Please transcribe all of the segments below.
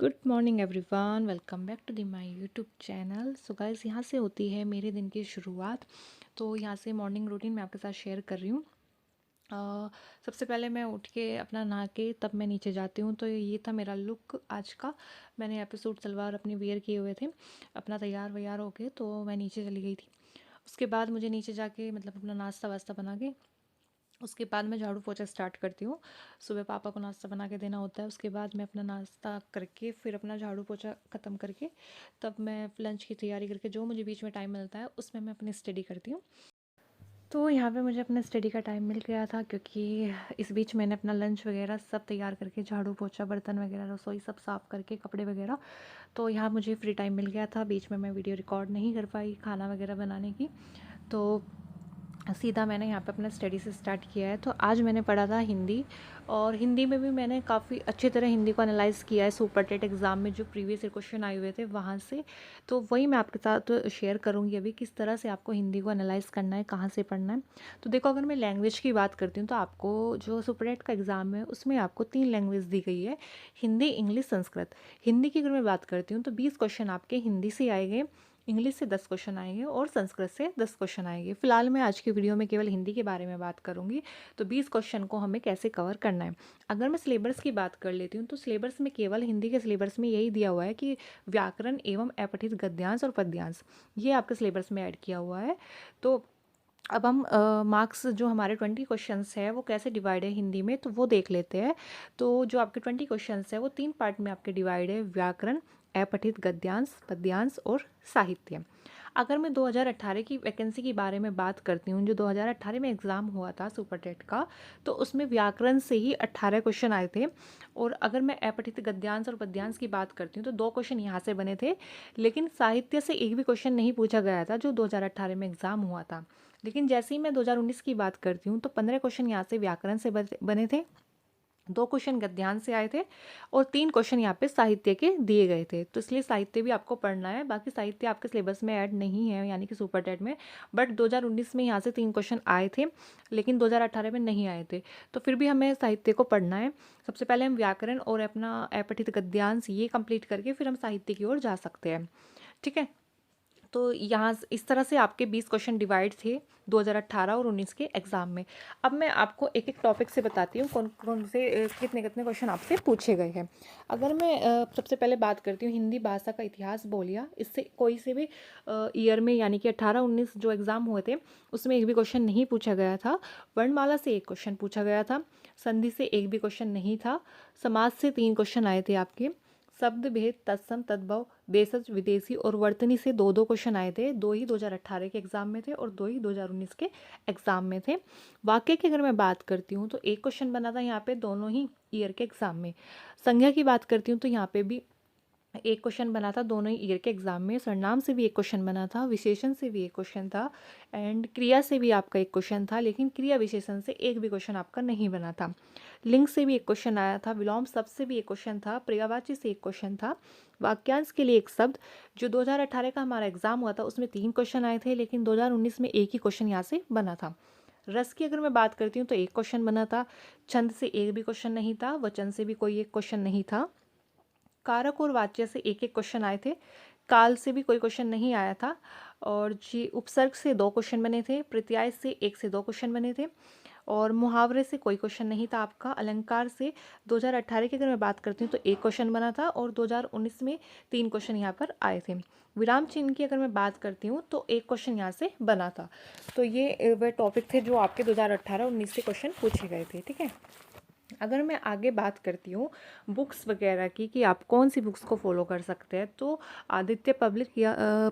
Good morning everyone, welcome back to the my YouTube channel. So guys, यहाँ से होती है मेरे दिन की शुरुआत। तो यहाँ से मॉर्निंग रूटीन मैं आपके साथ शेयर कर रही हूँ। सबसे पहले मैं उठ के अपना नहा के तब मैं नीचे जाती हूँ। तो ये था मेरा लुक आज का। मैंने एपिसोड सलवार अपनी वेयर किए हुए थे, अपना तैयार वैयार होके तो मैं नीचे चली गई थी। उसके बाद मुझे नीचे जाके मतलब अपना नाश्ता वास्ता बना के उसके बाद मैं झाड़ू पोछा स्टार्ट करती हूँ। सुबह पापा को नाश्ता बना के देना होता है। उसके बाद मैं अपना नाश्ता करके फिर अपना झाड़ू पोछा ख़त्म करके तब मैं लंच की तैयारी करके जो मुझे बीच में टाइम मिलता है उसमें मैं अपनी स्टडी करती हूँ। तो यहाँ पे मुझे अपना स्टडी का टाइम मिल गया था, क्योंकि इस बीच मैंने अपना लंच वगैरह सब तैयार करके झाड़ू पोछा बर्तन वगैरह रसोई सब साफ़ करके कपड़े वगैरह, तो यहाँ मुझे फ्री टाइम मिल गया था। बीच में मैं वीडियो रिकॉर्ड नहीं कर पाई खाना वगैरह बनाने की। तो सीधा मैंने यहाँ पे अपना स्टडी से स्टार्ट किया है। तो आज मैंने पढ़ा था हिंदी, और हिंदी में भी मैंने काफ़ी अच्छी तरह हिंदी को एनालाइज़ किया है सुपर टेट एग्ज़ाम में जो प्रीवियस ईयर क्वेश्चन आए हुए थे वहाँ से। तो वही मैं आपके साथ शेयर करूँगी अभी, किस तरह से आपको हिंदी को एनालाइज़ करना है, कहाँ से पढ़ना है। तो देखो, अगर मैं लैंग्वेज की बात करती हूँ तो आपको जो सुपर टेट का एग्ज़ाम है उसमें आपको 3 लैंग्वेज दी गई है, हिंदी, इंग्लिश, संस्कृत। हिंदी की अगर मैं बात करती हूँ तो 20 क्वेश्चन आपके हिंदी से आएंगे, इंग्लिश से 10 क्वेश्चन आएंगे और संस्कृत से 10 क्वेश्चन आएंगे। फिलहाल मैं आज की वीडियो में केवल हिंदी के बारे में बात करूंगी। तो 20 क्वेश्चन को हमें कैसे कवर करना है। अगर मैं सिलेबस की बात कर लेती हूँ तो सिलेबस में केवल हिंदी के सिलेबस में यही दिया हुआ है कि व्याकरण एवं अपठित गद्यांश और पद्यांश, ये आपके सिलेबस में ऐड किया हुआ है। तो अब हम मार्क्स जो हमारे 20 क्वेश्चंस है वो कैसे डिवाइड है हिंदी में, तो वो देख लेते हैं। तो जो आपके 20 क्वेश्चंस है वो 3 पार्ट में आपके डिवाइड है: व्याकरण, अपठित गद्यांश, पद्यांश और साहित्य। अगर मैं 2018 की वैकेंसी के बारे में बात करती हूँ, जो 2018 में एग्ज़ाम हुआ था सुपर टेट का, तो उसमें व्याकरण से ही 18 क्वेश्चन आए थे। और अगर मैं अपठित गद्यांश और पद्यांश की बात करती हूँ तो 2 क्वेश्चन यहाँ से बने थे। लेकिन साहित्य से एक भी क्वेश्चन नहीं पूछा गया था जो 2018 में एग्ज़ाम हुआ था। लेकिन जैसे ही मैं 2019 की बात करती हूँ तो 15 क्वेश्चन यहाँ से व्याकरण से बने थे, 2 क्वेश्चन गद्यांश से आए थे और 3 क्वेश्चन यहाँ पे साहित्य के दिए गए थे। तो इसलिए साहित्य भी आपको पढ़ना है। बाकी साहित्य आपके सिलेबस में ऐड नहीं है, यानी कि सुपर टेट में। बट 2019 में यहाँ से 3 क्वेश्चन आए थे, लेकिन 2018 में नहीं आए थे। तो फिर भी हमें साहित्य को पढ़ना है। सबसे पहले हम व्याकरण और अपना अपठित गद्यांश ये कंप्लीट करके फिर हम साहित्य की ओर जा सकते हैं। ठीक है। तो यहाँ इस तरह से आपके 20 क्वेश्चन डिवाइड थे 2018 और 19 के एग्ज़ाम में। अब मैं आपको एक एक टॉपिक से बताती हूँ कौन कौन से कितने कितने क्वेश्चन आपसे पूछे गए हैं। अगर मैं सबसे पहले बात करती हूँ हिंदी भाषा का इतिहास बोलिया, इससे कोई से भी ईयर में यानी कि 18-19 जो एग्ज़ाम हुए थे उसमें एक भी क्वेश्चन नहीं पूछा गया था। वर्णमाला से एक क्वेश्चन पूछा गया था, संधि से एक भी क्वेश्चन नहीं था, समाज से 3 क्वेश्चन आए थे आपके, शब्द भेद, तत्सम, तद्भव, देशज, विदेशी और वर्तनी से 2-2 क्वेश्चन आए थे। 2 ही 2018 के एग्ज़ाम में थे और 2 ही 2019 के एग्ज़ाम में थे। वाक्य की अगर मैं बात करती हूँ तो एक क्वेश्चन बना था यहाँ पे दोनों ही ईयर के एग्ज़ाम में। संज्ञा की बात करती हूँ तो यहाँ पे भी एक क्वेश्चन बना था दोनों ही ईयर के एग्ज़ाम में। सर्वनाम से भी एक क्वेश्चन बना था, विशेषण से भी एक क्वेश्चन था, एंड क्रिया से भी आपका एक क्वेश्चन था, लेकिन क्रिया विशेषण से एक भी क्वेश्चन आपका नहीं बना था। लिंग से भी एक क्वेश्चन आया था, विलोम शब्द से भी एक क्वेश्चन था, पर्यायवाची से एक क्वेश्चन था, वाक्यांश के लिए एक शब्द। जो 2018 का हमारा एग्ज़ाम हुआ था उसमें 3 क्वेश्चन आए थे, लेकिन 2019 में एक ही क्वेश्चन यहाँ से बना था। रस की अगर मैं बात करती हूँ तो एक क्वेश्चन बना था, छंद से एक भी क्वेश्चन नहीं था, वचन से भी कोई एक क्वेश्चन नहीं था, कारक और वाच्य से एक एक क्वेश्चन आए थे, काल से भी कोई क्वेश्चन नहीं आया था, और जी उपसर्ग से 2 क्वेश्चन बने थे, प्रत्यय से 1 से 2 क्वेश्चन बने थे, और मुहावरे से कोई क्वेश्चन नहीं था आपका। अलंकार से 2018 की अगर मैं बात करती हूँ तो एक क्वेश्चन बना था और 2019 में 3 क्वेश्चन यहाँ पर आए थे। विराम चिन्ह की अगर मैं बात करती हूँ तो एक क्वेश्चन यहाँ से बना था। तो ये वह टॉपिक थे जो आपके 2018-19 से क्वेश्चन पूछे गए थे। ठीक है। अगर मैं आगे बात करती हूँ बुक्स वगैरह की कि आप कौन सी बुक्स को फॉलो कर सकते हैं, तो आदित्य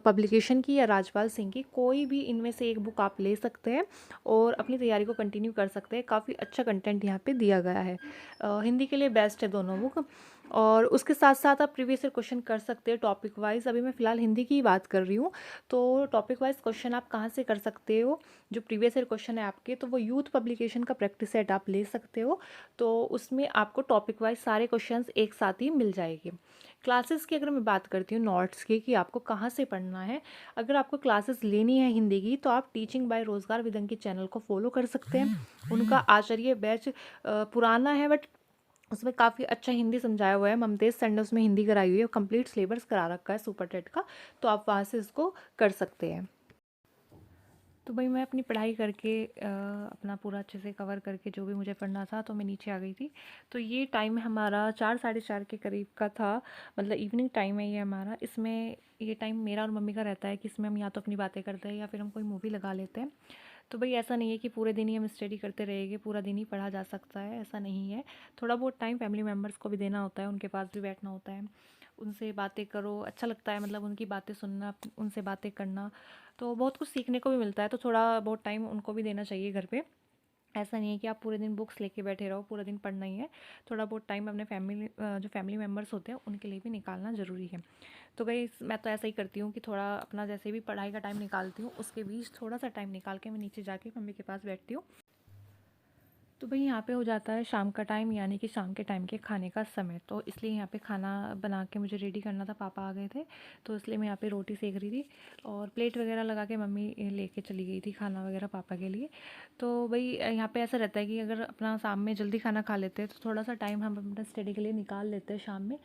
पब्लिकेशन की या राजपाल सिंह की कोई भी इनमें से एक बुक आप ले सकते हैं और अपनी तैयारी को कंटिन्यू कर सकते हैं। काफ़ी अच्छा कंटेंट यहाँ पे दिया गया है। हिंदी के लिए बेस्ट है दोनों बुक। और उसके साथ साथ आप प्रीवियस ईयर क्वेश्चन कर सकते हैं टॉपिक वाइज। अभी मैं फ़िलहाल हिंदी की ही बात कर रही हूँ। तो टॉपिक वाइज क्वेश्चन आप कहाँ से कर सकते हो, जो प्रीवियस ईयर क्वेश्चन है आपके, तो वो यूथ पब्लिकेशन का प्रैक्टिस सेट आप ले सकते हो। तो उसमें आपको टॉपिक वाइज सारे क्वेश्चंस एक साथ ही मिल जाएंगे। क्लासेस की अगर मैं बात करती हूँ नोट्स की कि आपको कहाँ से पढ़ना है, अगर आपको क्लासेस लेनी है हिंदी की तो आप टीचिंग बाय रोजगार विदंग के चैनल को फॉलो कर सकते हैं। उनका आचार्य बैच पुराना है बट उसमें काफ़ी अच्छा हिंदी समझाया हुआ है। ममतेज़ सर ने उसमें हिंदी कराई हुई है, कंप्लीट सिलेबस करा रखा है सुपर टेट का, तो आप वहाँ से इसको कर सकते हैं। तो भाई मैं अपनी पढ़ाई करके अपना पूरा अच्छे से कवर करके जो भी मुझे पढ़ना था, तो मैं नीचे आ गई थी। तो ये टाइम हमारा 4 साढ़े 4 के करीब का था, मतलब इवनिंग टाइम है ये हमारा। इसमें ये टाइम मेरा और मम्मी का रहता है कि इसमें हम या तो अपनी बातें करते हैं या फिर हम कोई मूवी लगा लेते हैं। तो भाई ऐसा नहीं है कि पूरे दिन ही हम स्टडी करते रहेंगे, पूरा दिन ही पढ़ा जा सकता है, ऐसा नहीं है। थोड़ा बहुत टाइम फैमिली मेम्बर्स को भी देना होता है, उनके पास भी बैठना होता है, उनसे बातें करो, अच्छा लगता है, मतलब उनकी बातें सुनना, उनसे बातें करना, तो बहुत कुछ सीखने को भी मिलता है। तो थोड़ा बहुत टाइम उनको भी देना चाहिए घर पे। ऐसा नहीं है कि आप पूरे दिन बुक्स लेके बैठे रहो, पूरा दिन पढ़ना ही है। थोड़ा बहुत टाइम अपने जो फैमिली मेम्बर्स होते हैं उनके लिए भी निकालना ज़रूरी है। तो गई मैं तो ऐसा ही करती हूँ कि थोड़ा अपना जैसे भी पढ़ाई का टाइम निकालती हूँ, उसके बीच थोड़ा सा टाइम निकाल के मैं नीचे जाके मम्मी के पास बैठती हूँ। तो भाई यहाँ पे हो जाता है शाम का टाइम, यानी कि शाम के टाइम के खाने का समय। तो इसलिए यहाँ पे खाना बना के मुझे रेडी करना था, पापा आ गए थे, तो इसलिए मैं यहाँ पे रोटी सेक रही थी और प्लेट वगैरह लगा के मम्मी लेके चली गई थी खाना वगैरह पापा के लिए। तो भाई यहाँ पे ऐसा रहता है कि अगर अपना शाम में जल्दी खाना खा लेते हैं तो थोड़ा सा टाइम हम अपना स्टडी के लिए निकाल लेते हैं शाम में।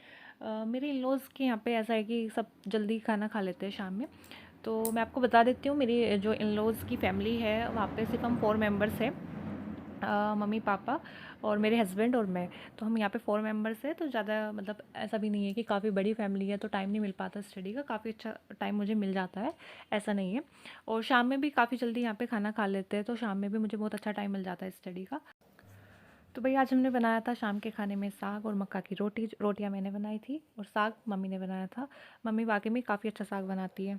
मेरे इन लॉज़ के यहाँ पे ऐसा है कि सब जल्दी खाना खा लेते हैं शाम में। तो मैं आपको बता देती हूँ, मेरी जो इन लॉज़ की फैमिली है वहाँ पे सिर्फ हम 4 मेंबर्स हैं, मम्मी पापा और मेरे हस्बैंड और मैं। तो हम यहाँ पे 4 मेंबर्स हैं, तो ज़्यादा मतलब ऐसा भी नहीं है कि काफ़ी बड़ी फैमिली है तो टाइम नहीं मिल पाता स्टडी का, काफ़ी अच्छा टाइम मुझे मिल जाता है, ऐसा नहीं है। और शाम में भी काफ़ी जल्दी यहाँ पे खाना खा लेते हैं, तो शाम में भी मुझे बहुत अच्छा टाइम मिल जाता है स्टडी का। तो भई आज हमने बनाया था शाम के खाने में साग और मक्का की रोटी, रोटियाँ मैंने बनाई थी और साग मम्मी ने बनाया था। मम्मी वाक़ई में काफ़ी अच्छा साग बनाती है।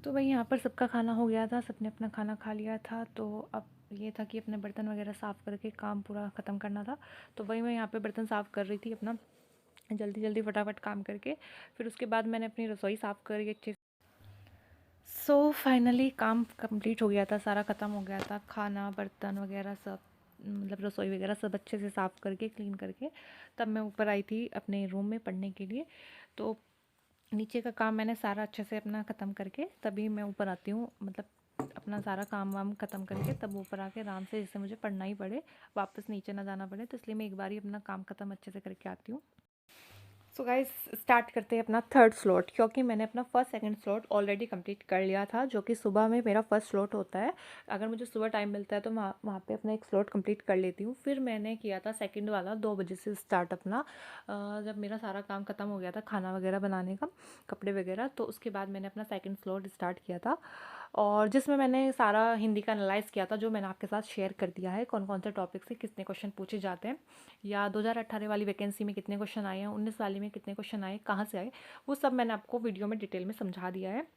तो वही यहाँ पर सबका खाना हो गया था, सबने अपना खाना खा लिया था, तो अब ये था कि अपने बर्तन वगैरह साफ़ करके काम पूरा ख़त्म करना था। तो वही मैं यहाँ पे बर्तन साफ़ कर रही थी अपना, जल्दी जल्दी फटाफट काम करके। फिर उसके बाद मैंने अपनी रसोई साफ़ करी अच्छे। सो फाइनली काम कंप्लीट हो गया था, सारा ख़त्म हो गया था, खाना बर्तन वगैरह सब, मतलब रसोई वगैरह सब अच्छे से साफ़ करके क्लीन करके तब मैं ऊपर आई थी अपने रूम में पढ़ने के लिए। तो नीचे का काम मैंने सारा अच्छे से अपना ख़त्म करके तभी मैं ऊपर आती हूँ, मतलब अपना सारा काम वाम ख़त्म करके तब ऊपर आके आराम से, जिससे मुझे पढ़ना ही पड़े, वापस नीचे ना जाना पड़े, तो इसलिए मैं एक बार ही अपना काम ख़त्म अच्छे से करके आती हूँ। सो गाइस स्टार्ट करते हैं अपना थर्ड स्लॉट, क्योंकि मैंने अपना first second slot already complete कर लिया था, जो कि सुबह में मेरा फर्स्ट स्लॉट होता है। अगर मुझे सुबह टाइम मिलता है तो मैं वहाँ पे अपना एक स्लॉट कंप्लीट कर लेती हूँ। फिर मैंने किया था सेकंड वाला 2 बजे से स्टार्ट अपना, जब मेरा सारा काम ख़त्म हो गया था खाना वगैरह बनाने का, कपड़े वगैरह, तो उसके बाद मैंने अपना सेकंड स्लॉट स्टार्ट किया था, और जिसमें मैंने सारा हिंदी का एनालाइज़ किया था, जो मैंने आपके साथ शेयर कर दिया है, कौन कौन से टॉपिक से कितने क्वेश्चन पूछे जाते हैं, या 2018 वाली वैकेंसी में कितने क्वेश्चन आए हैं, 19 वाली में कितने क्वेश्चन आए, कहाँ से आए, वो सब मैंने आपको वीडियो में डिटेल में समझा दिया है।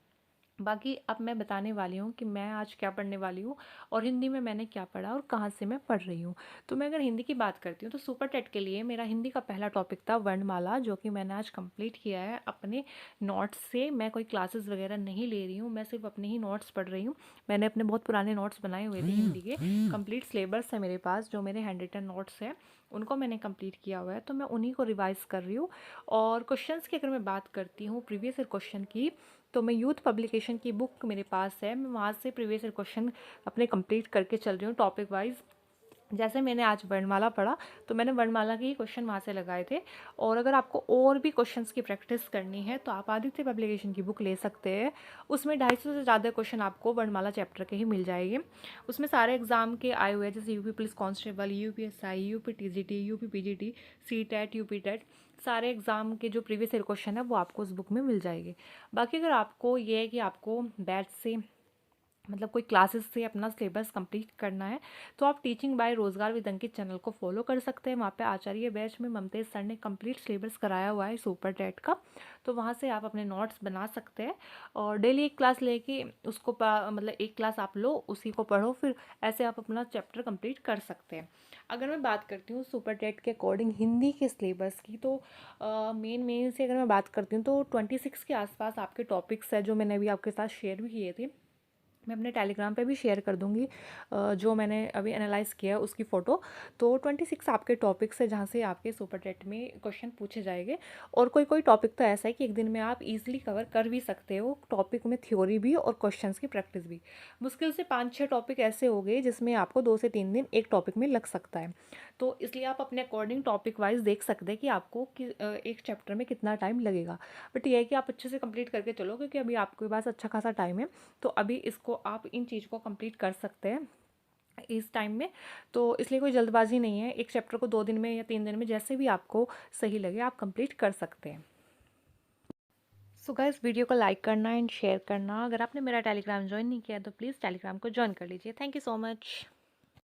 बाकी अब मैं बताने वाली हूँ कि मैं आज क्या पढ़ने वाली हूँ और हिंदी में मैंने क्या पढ़ा और कहाँ से मैं पढ़ रही हूँ। तो मैं अगर हिंदी की बात करती हूँ तो सुपर टेट के लिए मेरा हिंदी का पहला टॉपिक था वर्णमाला, जो कि मैंने आज कंप्लीट किया है अपने नोट्स से। मैं कोई क्लासेस वगैरह नहीं ले रही हूँ, मैं सिर्फ अपने ही नोट्स पढ़ रही हूँ। मैंने अपने बहुत पुराने नोट्स बनाए हुए थे हिंदी के, कंप्लीट सिलेबस है मेरे पास, जो मेरे हैंड रिटन नोट्स हैं उनको मैंने कंप्लीट किया हुआ है, तो मैं उन्हीं को रिवाइज़ कर रही हूँ। और क्वेश्चंस की अगर मैं बात करती हूँ प्रीवियस ईयर क्वेश्चन की, तो मैं यूथ पब्लिकेशन की बुक मेरे पास है, मैं वहाँ से प्रीवियस ईयर क्वेश्चन अपने कंप्लीट करके चल रही हूँ टॉपिक वाइज। जैसे मैंने आज वर्णमाला पढ़ा तो मैंने वर्णमाला के ही क्वेश्चन वहाँ से लगाए थे। और अगर आपको और भी क्वेश्चंस की प्रैक्टिस करनी है तो आप आदित्य पब्लिकेशन की बुक ले सकते हैं, उसमें 250 से ज़्यादा क्वेश्चन आपको वर्णमाला चैप्टर के ही मिल जाएंगे। उसमें सारे एग्जाम के आए हुए हैं, जैसे UP police constable, UPSI, UP TGT, UP PGT, C TET, UP TET, सारे एग्जाम के जो प्रीवियस ईयर क्वेश्चन है वो आपको उस बुक में मिल जाएंगे। बाकी अगर आपको ये है कि आपको बैच से, मतलब कोई क्लासेस से अपना सिलेबस कंप्लीट करना है, तो आप टीचिंग बाय रोजगार विद अंकित चैनल को फॉलो कर सकते हैं। वहाँ पे आचार्य बैच में ममतेज सर ने कंप्लीट सिलेबस कराया हुआ है सुपर टेट का, तो वहाँ से आप अपने नोट्स बना सकते हैं और डेली एक क्लास लेके उसको मतलब एक क्लास आप लो, उसी को पढ़ो, फिर ऐसे आप अपना चैप्टर कंप्लीट कर सकते हैं। अगर मैं बात करती हूँ सुपर टेट के अकॉर्डिंग हिंदी के सिलेबस की, तो मेन से अगर मैं बात करती हूँ तो 26 के आसपास आपके टॉपिक्स है, जो मैंने अभी आपके साथ शेयर भी किए थे। मैं अपने टेलीग्राम पे भी शेयर कर दूँगी जो मैंने अभी एनालाइज़ किया है उसकी फ़ोटो। तो 26 आपके टॉपिक्स है जहाँ से आपके सुपर टेट में क्वेश्चन पूछे जाएंगे। और कोई टॉपिक तो ऐसा है कि एक दिन में आप इजीली कवर कर भी सकते हो, टॉपिक में थ्योरी भी और क्वेश्चंस की प्रैक्टिस भी। मुश्किल से 5-6 टॉपिक ऐसे हो गए जिसमें आपको 2 से 3 दिन एक टॉपिक में लग सकता है। तो इसलिए आप अपने अकॉर्डिंग टॉपिक वाइज देख सकते हैं कि आपको एक चैप्टर में कितना टाइम लगेगा। बट ये है कि आप अच्छे से कंप्लीट करके चलो, क्योंकि अभी आपके पास अच्छा खासा टाइम है। तो अभी इसको आप इन चीज़ को कंप्लीट कर सकते हैं इस टाइम में। तो इसलिए कोई जल्दबाजी नहीं है, एक चैप्टर को 2 दिन में या 3 दिन में जैसे भी आपको सही लगे आप कंप्लीट कर सकते हैं। सो गाइस, वीडियो को लाइक करना एंड शेयर करना। अगर आपने मेरा टेलीग्राम ज्वाइन नहीं किया तो प्लीज़ टेलीग्राम को ज्वाइन कर लीजिए। Thank you so much.